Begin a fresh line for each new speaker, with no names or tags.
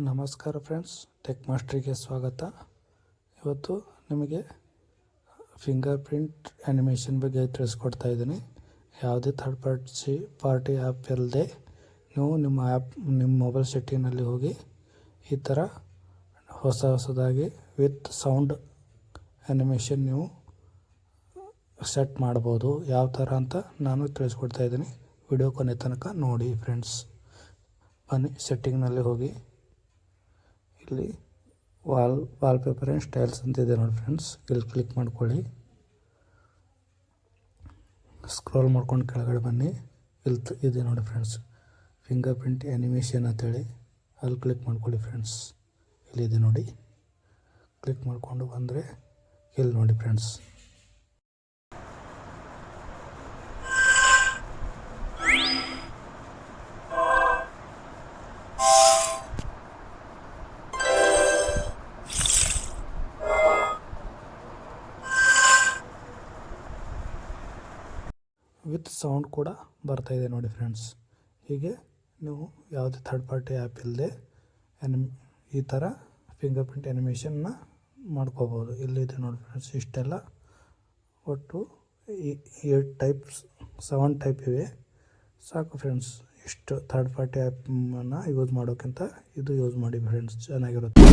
ನಮಸ್ಕಾರ friends, tech ಮಾಸ್ಟ್ರಿಗೆ ಸ್ವಾಗತ. ಇವತ್ತು ನಿಮಗೆ ಫಿಂಗರ್ ಪ್ರಿಂಟ್ ಆ್ಯನಿಮೇಷನ್ ಬಗ್ಗೆ ತಿಳಿಸ್ಕೊಡ್ತಾ ಇದ್ದೀನಿ. ಯಾವುದೇ ಥರ್ಡ್ ಪಾರ್ಟಿ ಆ್ಯಪ್ ಇಲ್ಲದೆ ನೀವು ನಿಮ್ಮ ಮೊಬೈಲ್ ಸೆಟ್ಟಿಂಗ್ನಲ್ಲಿ ಹೋಗಿ ಈ ಥರ ಹೊಸದಾಗಿ ವಿತ್ ಸೌಂಡ್ ಆ್ಯನಿಮೇಷನ್ ನೀವು ಸೆಟ್ ಮಾಡ್ಬೋದು. ಯಾವ ಥರ ಅಂತ ನಾನು ತಿಳಿಸ್ಕೊಡ್ತಾ ಇದ್ದೀನಿ. ವಿಡಿಯೋ ಕೊನೆ ತನಕ ನೋಡಿ ಫ್ರೆಂಡ್ಸ್. ಬನ್ನಿ, ಸೆಟ್ಟಿಂಗ್ನಲ್ಲಿ ಹೋಗಿ ಇಲ್ಲಿ ವಾಲ್ಪೇಪರ್ ಆ್ಯಂಡ್ ಸ್ಟೈಲ್ಸ್ ಅಂತಿದೆ ನೋಡಿ ಫ್ರೆಂಡ್ಸ್. ಇಲ್ಲಿ ಕ್ಲಿಕ್ ಮಾಡ್ಕೊಳ್ಳಿ. ಸ್ಕ್ರೋಲ್ ಮಾಡ್ಕೊಂಡು ಕೆಳಗಡೆ ಬನ್ನಿ. ಇಲ್ಲಿ ಇದೆ ನೋಡಿ ಫ್ರೆಂಡ್ಸ್, ಫಿಂಗರ್ ಪ್ರಿಂಟ್ ಆ್ಯನಿಮೇಷನ್ ಅಂತೇಳಿ. ಅಲ್ಲಿ ಕ್ಲಿಕ್ ಮಾಡ್ಕೊಳ್ಳಿ ಫ್ರೆಂಡ್ಸ್. ಇಲ್ಲಿದೆ ನೋಡಿ. ಕ್ಲಿಕ್ ಮಾಡಿಕೊಂಡು ಬಂದರೆ ಇಲ್ಲಿ ನೋಡಿ ಫ್ರೆಂಡ್ಸ್, ವಿತ್ ಸೌಂಡ್ ಕೂಡ ಬರ್ತಾಯಿದೆ ನೋಡಿ ಫ್ರೆಂಡ್ಸ್. ಹೀಗೆ ನೀವು ಯಾವುದೇ ಥರ್ಡ್ ಪಾರ್ಟಿ ಆ್ಯಪ್ ಇಲ್ಲದೆ ಈ ಥರ ಫಿಂಗರ್ ಪ್ರಿಂಟ್ ಆ್ಯನಿಮೇಷನ್ನ ಮಾಡ್ಕೋಬೋದು. ಇಲ್ಲಿದೆ ನೋಡಿ ಫ್ರೆಂಡ್ಸ್. ಇಷ್ಟೆಲ್ಲ ಒಟ್ಟು 7 ಟೈಪ್ ಇವೆ. ಸಾಕು ಫ್ರೆಂಡ್ಸ್. ಇಷ್ಟು ಥರ್ಡ್ ಪಾರ್ಟಿ ಆ್ಯಪನ್ನು ಯೂಸ್ ಮಾಡೋಕ್ಕಿಂತ ಇದು ಯೂಸ್ ಮಾಡಿ ಫ್ರೆಂಡ್ಸ್, ಚೆನ್ನಾಗಿರುತ್ತೆ.